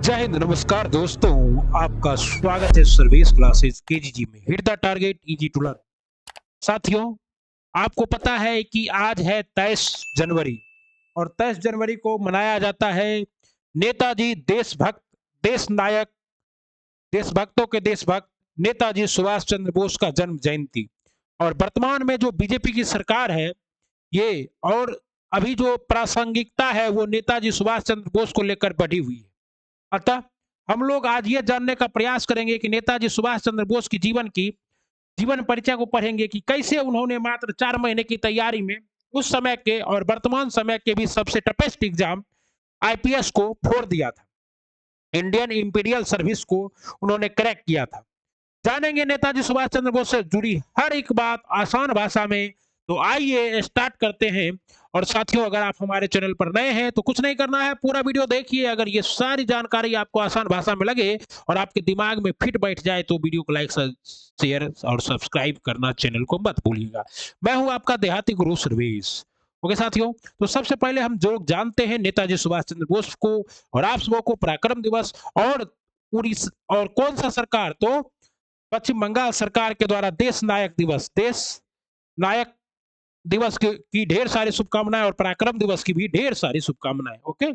जय हिंद, नमस्कार दोस्तों। आपका स्वागत है सर्विस क्लासेस केजीजी में। Hit the target, easy to learn. साथियों, आपको पता है कि आज है 23 जनवरी और 23 जनवरी को मनाया जाता है नेताजी देशभक्त, देश नायक, देशभक्तों के देशभक्त नेताजी सुभाष चंद्र बोस का जन्म जयंती। और वर्तमान में जो बीजेपी की सरकार है ये, और अभी जो प्रासंगिकता है वो नेताजी सुभाष चंद्र बोस को लेकर बढ़ी हुई है। अतः हम लोग आज ये जानने का प्रयास करेंगे कि नेताजी सुभाष चंद्र बोस की जीवन परिचय को पढ़ेंगे कि कैसे उन्होंने मात्र 4 महीने की तैयारी में उस समय के और वर्तमान समय के भी सबसे टफेस्ट एग्जाम आईपीएस को फोड़ दिया था। इंडियन इंपीरियल सर्विस को उन्होंने क्रैक किया था। जानेंगे नेताजी सुभाष चंद्र बोस से जुड़ी हर एक बात आसान भाषा में। तो आइए स्टार्ट करते हैं। और साथियों, अगर आप हमारे चैनल पर नए हैं तो कुछ नहीं करना है, पूरा वीडियो देखिए। अगर ये सारी जानकारी आपको आसान भाषा में लगे और आपके दिमाग में फिट बैठ जाए तो वीडियो को लाइक, शेयर और सब्सक्राइब करना चैनल को मत भूलिएगा। मैं हूं आपका देहाती गुरु सर्वेश। ओके साथियों, तो सबसे पहले हम जो जानते हैं नेताजी सुभाष चंद्र बोस को, और आप सबों को पराक्रम दिवस और उड़ीसा और कौन सा सरकार, तो पश्चिम बंगाल सरकार के द्वारा देश नायक दिवस की ढेर सारी शुभकामनाएं और पराक्रम दिवस की भी ढेर सारी शुभकामनाएं। ओके,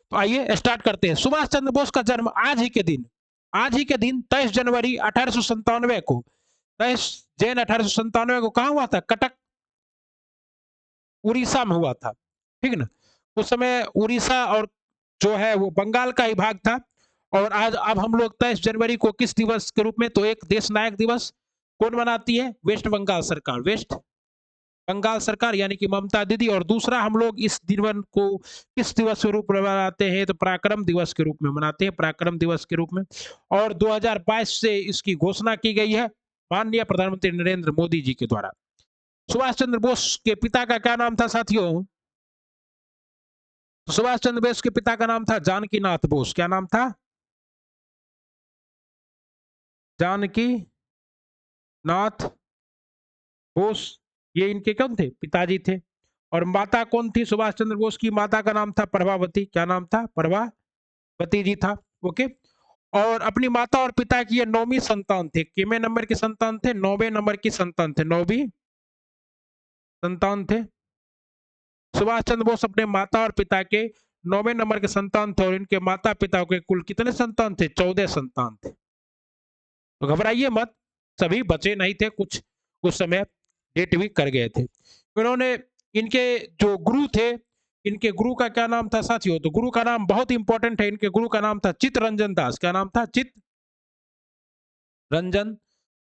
तो आइए स्टार्ट करते हैं। सुभाष चंद्र बोस का जन्म आज ही के दिन 23 जनवरी 1897 को, 23 जैन 1897 को कहा हुआ था? कटक, उड़ीसा में हुआ था। ठीक है ना? उस समय उड़ीसा और जो है वो बंगाल का ही भाग था। और आज अब हम लोग 23 जनवरी को किस दिवस के रूप में, तो एक देश नायक दिवस कौन मनाती है? वेस्ट बंगाल सरकार यानी कि ममता दीदी। और दूसरा हम लोग इस दिन को किस दिवस के रूप में मनाते हैं? तो पराक्रम दिवस के रूप में मनाते हैं, पराक्रम दिवस के रूप में। और 2022 से इसकी घोषणा की गई है माननीय प्रधानमंत्री नरेंद्र मोदी जी के द्वारा। सुभाष चंद्र बोस के पिता का क्या नाम था साथियों? तो सुभाष चंद्र बोस के पिता का नाम था जानकी नाथ बोस। क्या नाम था? जानकी नाथ बोस। ये इनके कौन थे? पिताजी थे। और माता कौन थी सुभाष चंद्र बोस की? माता का नाम था प्रभावती। क्या नाम था? प्रभावती जी था। ओके। और अपनी माता और पिता की ये 9वीं संतान थे। कितने नंबर के संतान थे? 9वें नंबर की संतान थे, 9वीं संतान थे। सुभाष चंद्र बोस अपने माता और पिता के 9वें नंबर के संतान थे। और इनके माता पिता के कुल कितने संतान थे? 14 संतान थे। तो घबराइए मत, सभी बचे नहीं थे, कुछ उस समय डेट भी कर गए थे। इन्होंने, इनके जो गुरु थे, इनके गुरु का क्या नाम था साथियों? तो गुरु का नाम बहुत इंपॉर्टेंट है। इनके गुरु का नाम था चित्तरंजन दास। क्या नाम था? चित्तरंजन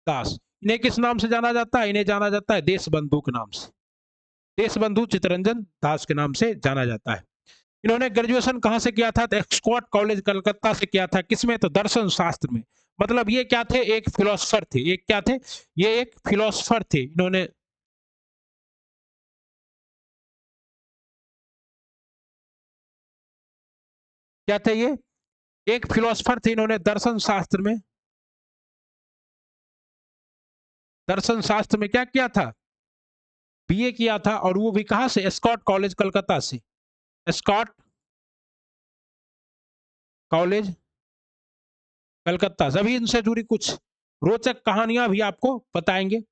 दास। इन्हें किस नाम से जाना जाता है? इन्हें जाना जाता है देशबंधु के नाम से। देशबंधु चित्तरंजन दास के नाम से जाना जाता है। इन्होंने ग्रेजुएशन कहां से किया था? तो एक्सकॉट कॉलेज कलकत्ता से किया था। किसमें? तो दर्शन शास्त्र में। मतलब ये क्या थे? एक फिलोसफर थे। ये क्या थे? ये एक फिलोसफर थे। इन्होंने क्या थे? ये एक फिलोसफर थे। इन्होंने दर्शन शास्त्र में क्या किया था? बीए किया था। और वो भी कहां से? स्कॉट कॉलेज कलकत्ता से। Scott College Calcutta. सभी इनसे जुड़ी कुछ रोचक कहानियां भी आपको बताएंगे।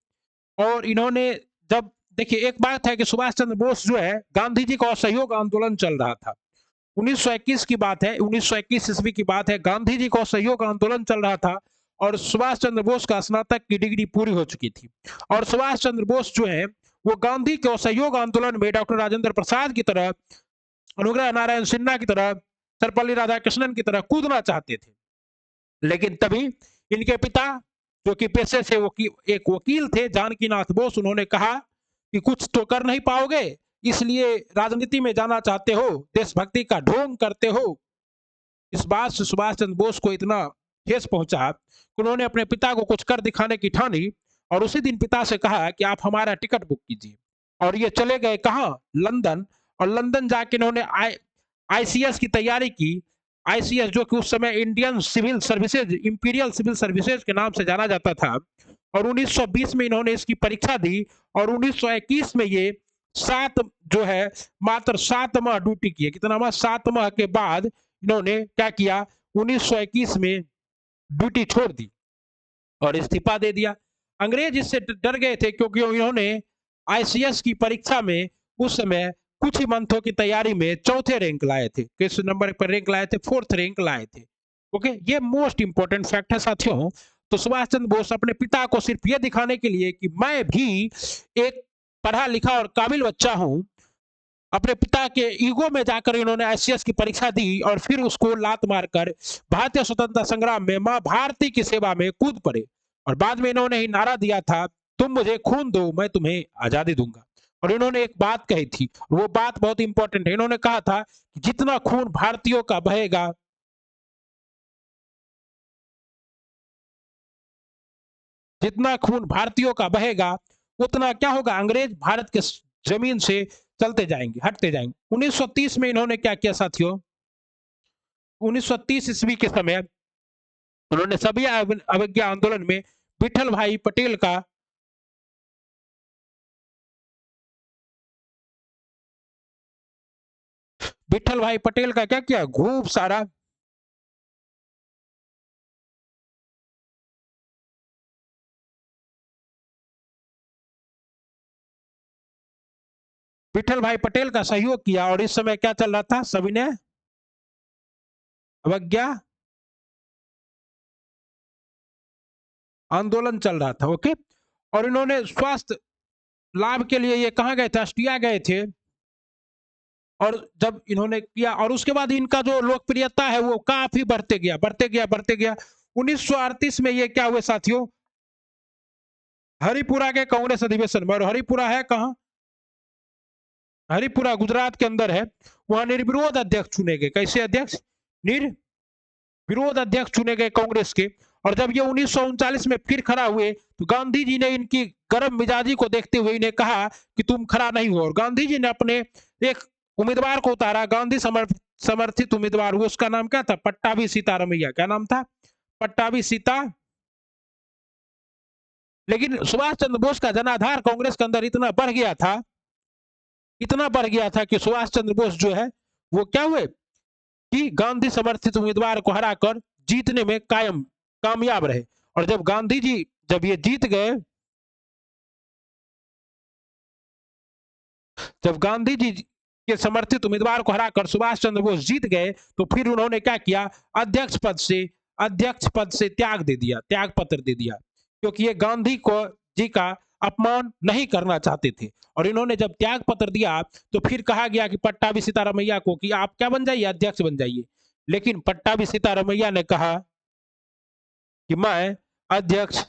और इन्होंने, जब देखिए एक बात है कि सुभाष चंद्र बोस जो है, गांधी जी का असहयोग आंदोलन चल रहा था। 1921 की बात है, 1921 ईस्वी की बात है। गांधी जी का असहयोग आंदोलन चल रहा था और सुभाष चंद्र बोस का स्नातक की डिग्री पूरी हो चुकी थी। और सुभाष चंद्र बोस जो है वो गांधी के असहयोग आंदोलन में डॉक्टर राजेंद्र प्रसाद की तरह, अनुग्रह नारायण सिन्हा की तरह, सर्वपल्ली राधाकृष्णन की तरह कूदना चाहते थे। लेकिन तभी इनके पिता, जो कि पेशे से एक वकील थे, जानकीनाथ बोस, उन्होंने कहा कि कुछ तो कर नहीं पाओगे, इसलिए राजनीति में जाना चाहते हो, देशभक्ति का ढोंग करते हो। इस बात से सुभाष चंद्र बोस को इतना ठेस पहुंचा कि उन्होंने अपने पिता को कुछ कर दिखाने की ठानी। और उसी दिन पिता से कहा कि आप हमारा टिकट बुक कीजिए। और ये चले गए कहाँ? लंदन। और लंदन जाके इन्होंने आईसीएस की तैयारी की। आईसीएस जो कि उस समय Indian civil services, imperial civil services के नाम से जाना जाता था। और 1920 में इन्होंने इसकी परीक्षा दी। और 1921 में ये 7 जो है मात्र 7 माह ड्यूटी की है। कितना माह? 7 माह के बाद इन्होंने क्या किया? 1921 में ड्यूटी छोड़ दी और इस्तीफा दे दिया। अंग्रेज इससे डर गए थे क्योंकि इन्होंने आईसीएस की परीक्षा में उस समय कुछ ही मंथों की तैयारी में चौथे रैंक लाए थे। किस नंबर पर रैंक लाए थे? 4th रैंक लाए थे। ओके, ये मोस्ट इंपॉर्टेंट फैक्ट है साथियों। तो सुभाष चंद्र बोस अपने पिता को सिर्फ ये दिखाने के लिए कि मैं भी एक पढ़ा लिखा और काबिल बच्चा हूं, अपने पिता के ईगो में जाकर इन्होंने आईसीएस की परीक्षा दी और फिर उसको लात मारकर भारतीय स्वतंत्रता संग्राम में मां भारती की सेवा में कूद पड़े। और बाद में इन्होंने ही नारा दिया था, तुम मुझे खून दो मैं तुम्हें आजादी दूंगा। और इन्होंने एक बात कही थी, वो बात बहुत इंपॉर्टेंट है। इन्होंने कहा था जितना खून भारतीयों का बहेगा, जितना खून भारतीयों का बहेगा उतना क्या होगा? अंग्रेज भारत के जमीन से चलते जाएंगे, हटते जाएंगे। 1930 में इन्होंने क्या किया साथियों? 1930 ईस्वी के समय उन्होंने सभी अवज्ञा आंदोलन में विठल भाई पटेल का क्या किया? खूब सारा विठल भाई पटेल का सहयोग किया। और इस समय क्या चल रहा था? सविनय अवज्ञा आंदोलन चल रहा था। ओके, और इन्होंने स्वास्थ्य लाभ के लिए ये कहा गए थे? ऑस्ट्रिया गए थे। और जब इन्होंने किया और उसके बाद इनका जो लोकप्रियता है वो काफी बढ़ते गया, बढ़ते गया, बढ़ते गया। 1938 में ये क्या हुए साथियों? हरिपुरा के कांग्रेस अधिवेशन में। और हरिपुरा है कहां? हरिपुरा गुजरात के अंदर है। वहां निर्विरोध अध्यक्ष चुने गए। कैसे अध्यक्ष? निर्विरोध अध्यक्ष चुने गए कांग्रेस के। और जब ये 1939 में फिर खड़ा हुए तो गांधी जी ने इनकी गर्म मिजाजी को देखते हुए इन्हें कहा कि तुम खड़ा नहीं हो। और गांधी जी ने अपने एक उम्मीदवार को उतारा, गांधी समर्थित उम्मीदवार हुआ। उसका नाम क्या था? पट्टाभी सीतारमैया। क्या नाम था? पट्टाभी सीता। लेकिन सुभाष चंद्र बोस का जनाधार कांग्रेस के अंदर इतना बढ़ गया था, इतना बढ़ गया था कि सुभाष चंद्र बोस जो है वो क्या हुए कि गांधी समर्थित उम्मीदवार को हराकर जीतने में कामयाब रहे। और जब गांधी जी जब ये जीत गए, जब गांधी जी के समर्थित उम्मीदवार को हराकर सुभाष चंद्र बोस जीत गए तो फिर उन्होंने क्या किया? अध्यक्ष पद से त्याग दे दिया, त्याग पत्र दे दिया, क्योंकि ये गांधी को जी का अपमान नहीं करना चाहते थे। और इन्होंने जब त्याग पत्र दिया तो फिर कहा गया कि पट्टाभी सीतारमैया को कि आप क्या बन जाइए? अध्यक्ष बन जाइए। लेकिन पट्टाभी सीतारमैया ने कहा कि मैं अध्यक्ष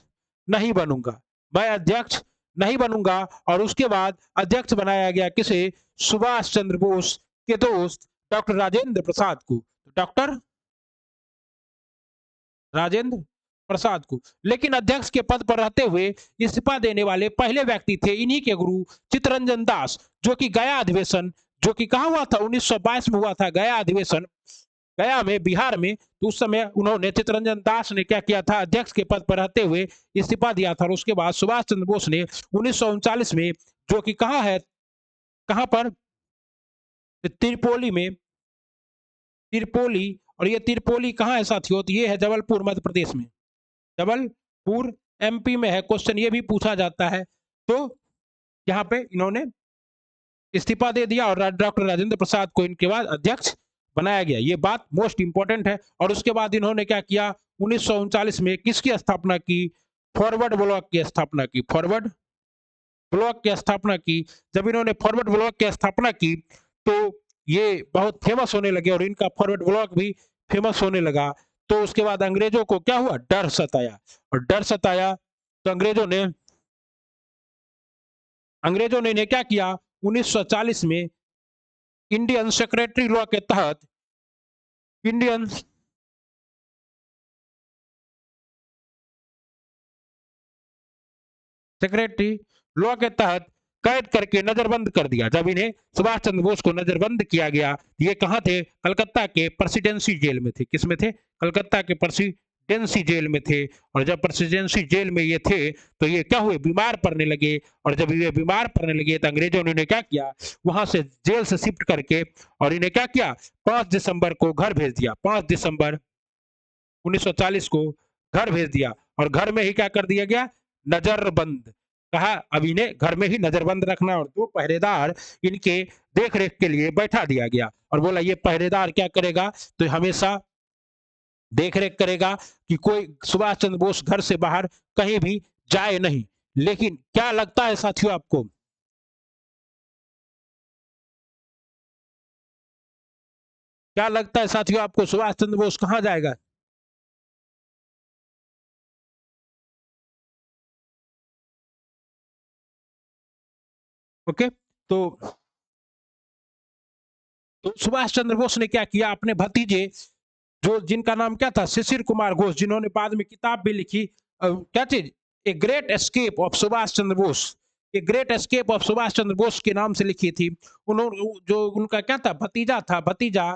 नहीं बनूंगा, मैं अध्यक्ष नहीं बनूंगा। और उसके बाद अध्यक्ष बनाया गया किसे? सुभाष चंद्र बोस के दोस्त डॉक्टर राजेंद्र प्रसाद को। डॉक्टर राजेंद्र प्रसाद को। लेकिन अध्यक्ष के पद पर रहते हुए इस्तीफा देने वाले पहले व्यक्ति थे इन्हीं के गुरु चित्तरंजन दास, जो कि गया अधिवेशन, जो कि कहा हुआ था? 1922 में हुआ था गया अधिवेशन, गया में, बिहार में। तो उस समय उन्होंने, चित्तरंजन दास ने क्या किया था? अध्यक्ष के पद पर रहते हुए इस्तीफा दिया था। और उसके बाद सुभाष चंद्र बोस ने 1939 में, जो कि कहा है, कहां पर? त्रिपोली में, त्रिपोली। और ये त्रिपोली कहां है साथियों? तो ये है जबलपुर, मध्य प्रदेश में। जबलपुर एमपी में है। क्वेश्चन ये भी पूछा जाता है। तो यहाँ पे इन्होंने इस्तीफा दे दिया और डॉक्टर राजेंद्र प्रसाद को इनके बाद अध्यक्ष बनाया गया। ये बात मोस्ट इंपॉर्टेंट है। और उसके बाद इन्होंने क्या किया? 1939 में किसकी स्थापना की? फॉरवर्ड ब्लॉक की स्थापना की। फॉरवर्ड ब्लॉक की स्थापना की। जब इन्होंने फॉरवर्ड ब्लॉक की स्थापना की तो ये बहुत फेमस होने लगे और इनका फॉरवर्ड ब्लॉक भी फेमस होने लगा। तो उसके बाद अंग्रेजों को क्या हुआ? डर सताया। और डर सताया तो अंग्रेजों ने इन्हें क्या किया? 1940 में इंडियन सेक्रेटरी लॉ के तहत, इंडियन सेक्रेटरी लॉ के तहत कैद करके नजरबंद कर दिया। जब इन्हें, सुभाष चंद्र बोस को नजरबंद किया गया, ये कहां थे? कलकत्ता के प्रेसिडेंसी जेल में थे। किस में थे? कलकत्ता के प्रेसिडेंसी जेल में थे। और जब प्रेसिडेंसी जेल में ये थे तो ये क्या हुए, बीमार पड़ने लगे। और जब ये बीमार पड़ने लगे तो अंग्रेजों ने इन्हें क्या किया, वहां से जेल से शिफ्ट करके और इन्हें क्या किया, 5 दिसंबर को घर भेज दिया। 5 दिसंबर 1940 को घर भेज दिया और घर में ही क्या कर दिया गया, नजरबंद। कहा अब इन्हें घर में ही नजरबंद रखना और 2 पहरेदार इनके देख रेख के लिए बैठा दिया गया। और बोला ये पहरेदार क्या करेगा, तो हमेशा देख रेख करेगा कि कोई सुभाष चंद्र बोस घर से बाहर कहीं भी जाए नहीं। लेकिन क्या लगता है साथियों आपको, क्या लगता है साथियों आपको, सुभाष चंद्र बोस कहां जाएगा? ओके, तो सुभाष चंद्र बोस ने क्या किया, अपने भतीजे जो जिनका नाम क्या था, शिशिर कुमार घोष, जिन्होंने बाद में किताब भी लिखी, क्या चीज, a great escape of Subhash Chandra Bose, a great escape of Subhash Chandra Bose के नाम से लिखी थी। उन्होंने जो उनका क्या था, भतीजा था, भतीजा।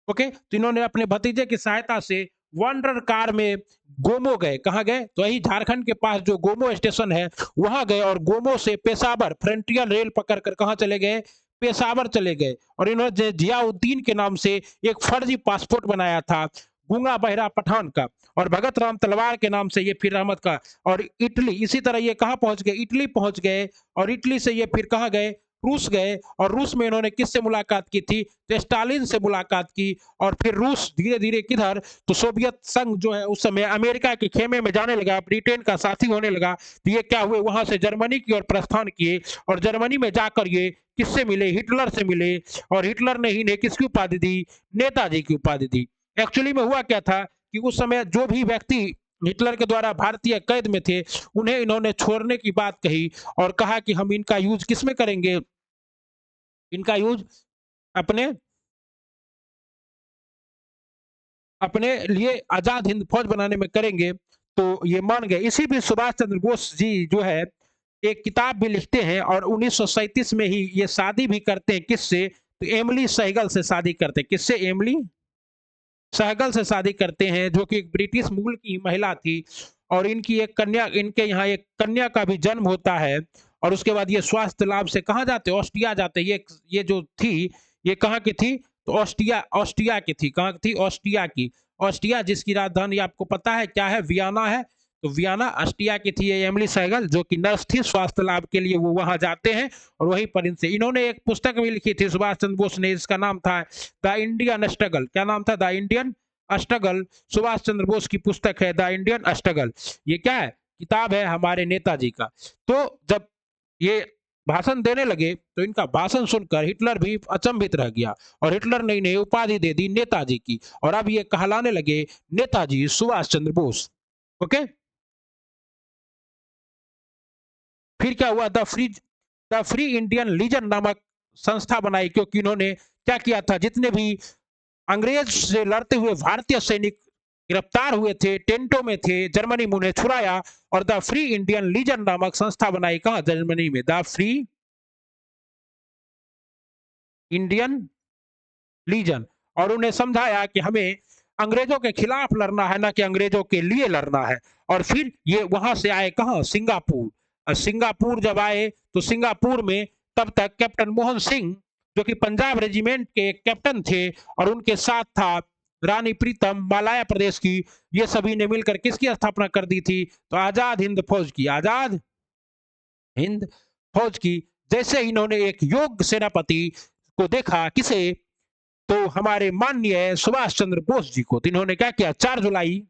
ओके, तो इन्होंने अपने भतीजे की सहायता से वंडर कार में गोमो गए। कहाँ गए, तो वही झारखंड के पास जो गोमो स्टेशन है वहां गए और गोमो से पेशावर फ्रंटियर रेल पकड़ कर कहाँ चले गए, पेशावर चले गए। और इन्होंने जियाउद्दीन के नाम से एक फर्जी पासपोर्ट बनाया था, गूंगा बहरा पठान का, और भगत राम तलवार के नाम से ये फिर अहमद का। और इटली, इसी तरह ये कहाँ पहुंच गए, इटली पहुंच गए। और इटली से ये फिर कहाँ गए, रूस गए। और रूस में इन्होंने किससे मुलाकात की थी, तो स्टालिन से मुलाकात की। और फिर रूस धीरे धीरे किधर, तो सोवियत संघ जो है उस समय अमेरिका के खेमे में जाने लगा, ब्रिटेन का साथी होने लगा। तो ये क्या हुए, वहां से जर्मनी की ओर प्रस्थान किए। और जर्मनी में जाकर ये किससे मिले, हिटलर से मिले। और हिटलर ने इन्हें किसकी उपाधि दी, नेताजी की उपाधि दी। एक्चुअली में हुआ क्या था कि उस समय जो भी व्यक्ति हिटलर के द्वारा भारतीय कैद में थे उन्हें इन्होंने छोड़ने की बात कही और कहा कि हम इनका यूज किस में करेंगे, इनका यूज अपने अपने लिए आजाद हिंद फौज बनाने में करेंगे। तो ये मान गए। इसी भी सुभाष चंद्र बोस जी जो है एक किताब भी लिखते हैं और 1937 में ही ये शादी भी करते हैं, किससे, तो एमली सहगल से शादी करते हैं। किससे, एमली सहगल से शादी करते हैं, जो कि एक ब्रिटिश मूल की महिला थी। और इनकी एक कन्या, इनके यहाँ एक कन्या का भी जन्म होता है। और उसके बाद ये स्वास्थ्य लाभ से कहाँ जाते, ऑस्ट्रिया जाते। ये जो थी, ये कहाँ की थी, तो ऑस्ट्रिया, ऑस्ट्रिया की थी। कहाँ की थी, ऑस्ट्रिया की। ऑस्ट्रिया जिसकी राजधानी आपको पता है क्या है, वियना है। तो वियना ऑस्ट्रिया की थी ये एमिली सहगल, जो कि नर्स थी। स्वास्थ्य लाभ के लिए वो वहां जाते हैं और वहीं पर इनसे इन्होंने एक पुस्तक भी लिखी थी सुभाष चंद्र बोस ने, इसका नाम था द इंडियन स्ट्रगल। क्या नाम था, the Indian struggle. Subhash Chandra Bose की पुस्तक है द इंडियन स्ट्रगल। ये क्या है, किताब है हमारे नेताजी का। तो जब ये भाषण देने लगे तो इनका भाषण सुनकर हिटलर भी अचंभित रह गया और हिटलर ने इन्हें उपाधि दे दी नेताजी की। और अब ये कहलाने लगे नेताजी सुभाष चंद्र बोस। ओके, फिर क्या हुआ, द फ्री इंडियन लीजन नामक संस्था बनाई, क्योंकि इन्होंने क्या किया था, जितने भी अंग्रेज से लड़ते हुए भारतीय सैनिक गिरफ्तार हुए थे, टेंटों में थे, जर्मनी में उन्हें छुड़ाया और द फ्री इंडियन लीजन नामक संस्था बनाई। कहां, जर्मनी में, द फ्री इंडियन लीजन। और उन्हें समझाया कि हमें अंग्रेजों के खिलाफ लड़ना है, ना कि अंग्रेजों के लिए लड़ना है। और फिर ये वहां से आए कहां, सिंगापुर। और सिंगापुर जब आए तो सिंगापुर में तब तक कैप्टन मोहन सिंह, जो कि पंजाब रेजिमेंट के कैप्टन थे, और उनके साथ था रानी प्रीतम, मालाया प्रदेश की। ये सभी ने मिलकर किसकी स्थापना कर दी थी, तो आजाद हिंद फौज की, आजाद हिंद फौज की। जैसे इन्होंने एक योग्य सेनापति को देखा, किसे, तो हमारे माननीय सुभाष चंद्र बोस जी को। तो इन्होंने क्या किया, 4 जुलाई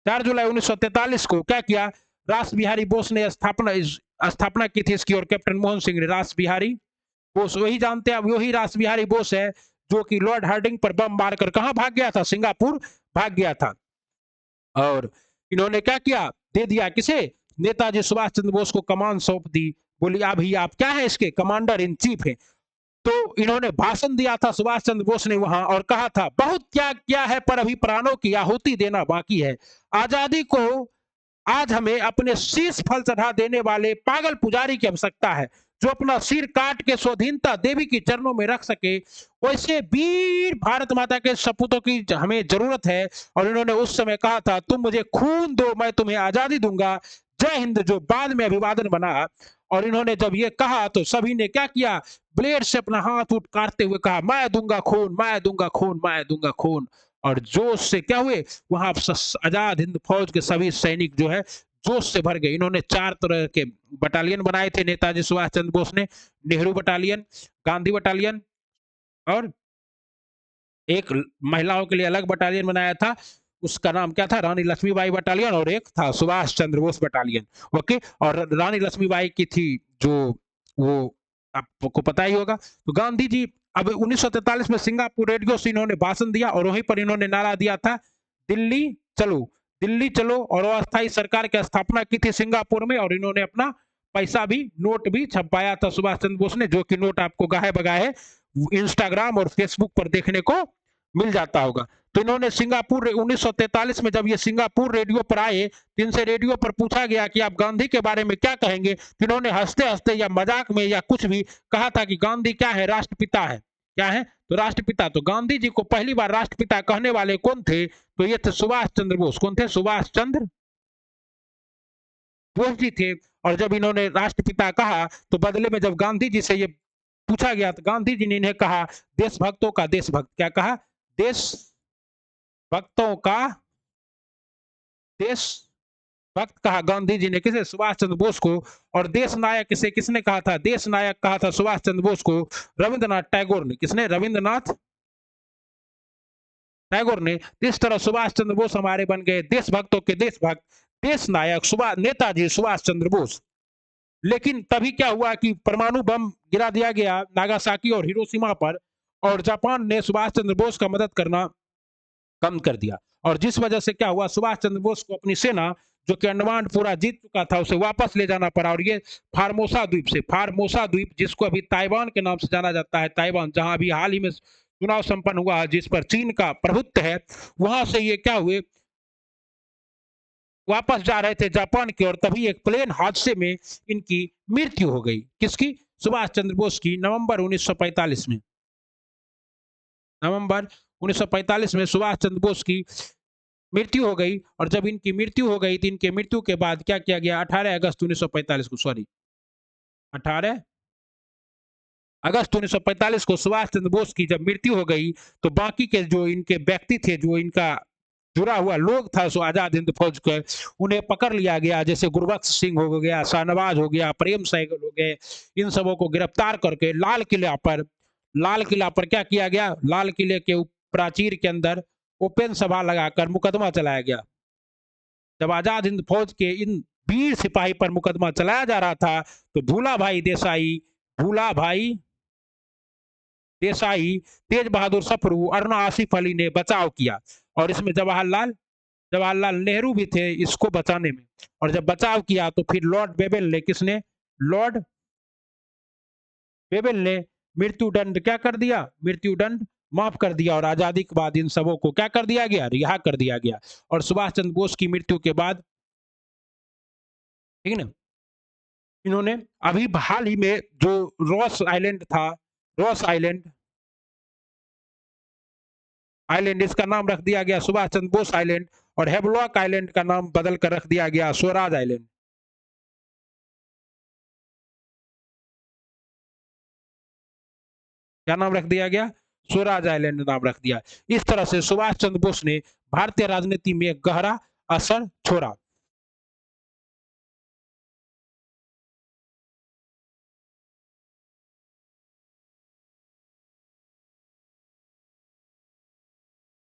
1943 को क्या किया, रास बिहारी बोस ने स्थापना की थी इसकी। और कैप्टन मोहन सिंह ने, रास बिहारी बोस, वही जानते हैं, वही रास बिहारी बोस है जो कि लॉर्ड हार्डिंग पर बम मारकर कहां भाग गया था, सिंगापुर भाग गया था। और इन्होंने क्या किया, दे दिया किसे, नेताजी सुभाष चंद्र बोस को कमान सौंप दी। बोली अभी आप क्या है, इसके कमांडर इन चीफ है। तो इन्होंने भाषण दिया था सुभाष चंद्र बोस ने वहां और कहा था, बहुत त्याग किया है पर अभी प्राणों की आहुति देना बाकी है। आजादी को आज हमें अपने शीश फल चढ़ा देने वाले पागल पुजारी की आवश्यकता है, जो अपना सिर काट के स्वाधीनता देवी के चरणों में रख सके, वैसे वीर भारत माता के सपूतों की हमें जरूरत है। और इन्होंने उस समय कहा था, तुम मुझे खून दो, मैं तुम्हें आजादी दूंगा, जय हिंद, जो बाद में अभिवादन बना। और इन्होंने जब ये कहा तो सभी ने क्या किया, ब्लेड से अपना हाथ उठ काटते हुए कहा, मैं दूंगा खून, मैं दूंगा खून, मैं दूंगा खून। और जोश से क्या हुए, वहां आजाद हिंद फौज के सभी सैनिक जो है जोश से भर गए। इन्होंने 4 तरह के बटालियन बनाए थे नेताजी सुभाष चंद्र बोस ने, नेहरू बटालियन, गांधी बटालियन, और एक महिलाओं के लिए अलग बटालियन बनाया था, उसका नाम क्या था, रानी लक्ष्मीबाई बटालियन, और एक था सुभाष चंद्र बोस बटालियन। ओके, और रानी लक्ष्मीबाई की थी जो, वो आपको पता ही होगा। तो गांधी जी अब 1943 में सिंगापुर रेडियो से इन्होंने भाषण दिया और वहीं पर इन्होंने नारा दिया था, दिल्ली चलो, दिल्ली चलो। और अस्थायी सरकार की स्थापना की थी सिंगापुर में, और इन्होंने अपना पैसा भी, नोट भी छपवाया था सुभाष चंद्र बोस ने, जो कि नोट आपको गाहे बगाहे इंस्टाग्राम और फेसबुक पर देखने को मिल जाता होगा। तो इन्होंने सिंगापुर 1943 में जब ये सिंगापुर रेडियो पर आए, तो इनसे रेडियो पर पूछा गया कि आप गांधी के बारे में क्या कहेंगे, तो इन्होंने हंसते हंसते या मजाक में या कुछ भी कहा था कि गांधी क्या है, राष्ट्रपिता है। क्या है, तो राष्ट्रपिता। तो गांधी जी को पहली बार राष्ट्रपिता कहने वाले कौन थे, तो ये थे सुभाष चंद्र बोस। कौन थे, सुभाष चंद्र बोस जी थे। और जब इन्होंने राष्ट्रपिता कहा तो बदले में जब गांधी जी से ये पूछा गया तो गांधी जी ने इन्हें कहा, देशभक्तों का देशभक्त। क्या कहा, देश भक्तों का देश भक्त कहा गांधी जी ने, किसे, सुभाष चंद्र बोस को। और देश नायक किसे, किसने कहा था, देश नायक कहा था सुभाष चंद्र बोस को रविंद्रनाथ टैगोर ने। किसने, रविंद्रनाथ टैगोर ने। इस तरह सुभाष चंद्र बोस हमारे बन गए देशभक्तों के देशभक्त, देश नायक सुभाष, नेताजी सुभाष चंद्र बोस। लेकिन तभी क्या हुआ कि परमाणु बम गिरा दिया गया नागासाकी और हिरोशिमा पर, और जापान ने सुभाष चंद्र बोस का मदद करना कम कर दिया। और जिस वजह से क्या हुआ, सुभाष चंद्र बोस को अपनी सेना, जो कि अंडमान पूरा जीत चुका था, उसे वापस ले जाना पड़ा। और ये फार्मोसा द्वीप से, फार्मोसा द्वीप जिसको अभी ताइवान के नाम से जाना जाता है, ताइवान, जहां अभी हाल ही में चुनाव संपन्न हुआ है जिस पर चीन का प्रभुत्व है, वहां से ये क्या हुए, वापस जा रहे थे जापान की ओर, तभी एक प्लेन हादसे में इनकी मृत्यु हो गई। किसकी, सुभाष चंद्र बोस की, नवंबर 1945 में। नवंबर 1945 में सुभाष चंद्र बोस की मृत्यु हो गई। और जब इनकी मृत्यु हो गई तो इनके मृत्यु के बाद क्या किया गया, 18 अगस्त 1945 को, सॉरी 18 अगस्त 1945 को सुभाष चंद्र बोस की जब मृत्यु हो गई, तो बाकी के जो इनके व्यक्ति थे, जो इनका जुड़ा हुआ लोग था सो आजाद हिंद फौज के, उन्हें पकड़ लिया गया। जैसे गुरबख्श सिंह हो गया, शाहनवाज हो गया, प्रेम सहगल हो गए, इन सबों को गिरफ्तार करके लाल किला पर क्या किया गया, लाल किले के प्राचीर के अंदर ओपन सभा लगाकर मुकदमा चलाया गया। जब आजाद हिंद फौज के इन वीर सिपाही पर मुकदमा चलाया जा रहा था, तो भूला भाई देसाई, तेज बहादुर सप्रू, अरुणा आसिफ अली ने बचाव किया। और इसमें जवाहरलाल नेहरू भी थे इसको बचाने में। और जब बचाव किया तो फिर लॉर्ड बेबल ने, किसने, लॉर्ड बेबल ने मृत्युदंड क्या कर दिया, मृत्युदंड माफ कर दिया। और आजादी के बाद इन सबों को क्या कर दिया गया, रिहा कर दिया गया। और सुभाष चंद्र बोस की मृत्यु के बाद, ठीक है ना, इन्होंने अभी हाल ही में जो रॉस आइलैंड था, रॉस आइलैंड आइलैंड इसका नाम रख दिया गया सुभाष चंद्र बोस आइलैंड। और हेवलॉक आइलैंड का नाम बदल कर रख दिया गया स्वराज आइलैंड। क्या नाम रख दिया गया, स्वराज आइलैंड नाम रख दिया। इस तरह से सुभाष चंद्र बोस ने भारतीय राजनीति में एक गहरा असर छोड़ा।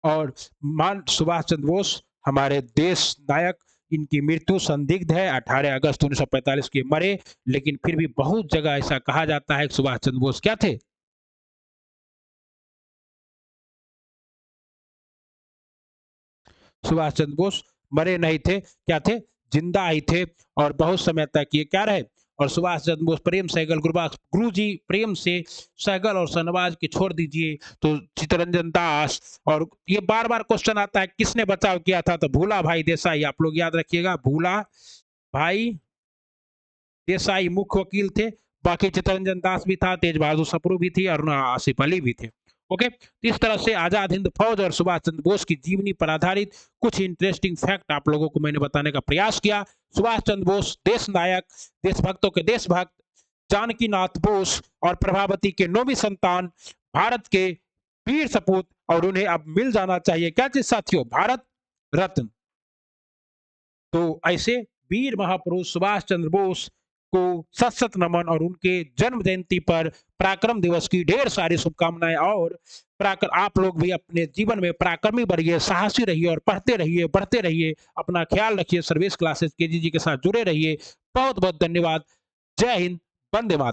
और मान सुभाष चंद्र बोस हमारे देश नायक, इनकी मृत्यु संदिग्ध है, 18 अगस्त 1945 के मरे। लेकिन फिर भी बहुत जगह ऐसा कहा जाता है कि सुभाष चंद्र बोस क्या थे, सुभाष चंद्र बोस मरे नहीं थे, क्या थे, जिंदा ही थे। और बहुत समय तक ये क्या रहे। और सुभाष चंद्र बोस, प्रेम सहगल, गुरु जी प्रेम से सहगल और शाहनवाज के छोड़ दीजिए, तो चित्तरंजन दास। और ये बार बार क्वेश्चन आता है किसने बचाव किया था, तो भूला भाई देसाई, आप लोग याद रखिएगा, भूला भाई देसाई मुख्य वकील थे। बाकी चित्तरंजन दास भी था, तेज बहादुर सप्रू भी थी, अरुणा आसिफ अली भी थे। ओके, तो इस तरह से आजाद हिंद फौज और सुभाष चंद्र बोस की जीवनी पर आधारित कुछ इंटरेस्टिंग फैक्ट आप लोगों को मैंने बताने का प्रयास किया। सुभाष चंद्र बोस देश नायक, देशभक्तों के देशभक्त, जानकी नाथ बोस और प्रभावती के 9वीं संतान, भारत के वीर सपूत, और उन्हें अब मिल जाना चाहिए क्या चीज साथियों? भारत रत्न। तो ऐसे वीर महापुरुष सुभाष चंद्र बोस को सत सत नमन, और उनके जन्म जयंती पर पराक्रम दिवस की ढेर सारी शुभकामनाएं। और आप लोग भी अपने जीवन में पराक्रमी बनिए, साहसी रहिए और पढ़ते रहिए, बढ़ते रहिए। अपना ख्याल रखिए, सर्विस क्लासेस केजीजी के साथ जुड़े रहिए। बहुत बहुत धन्यवाद। जय हिंद, वंदे मातरम।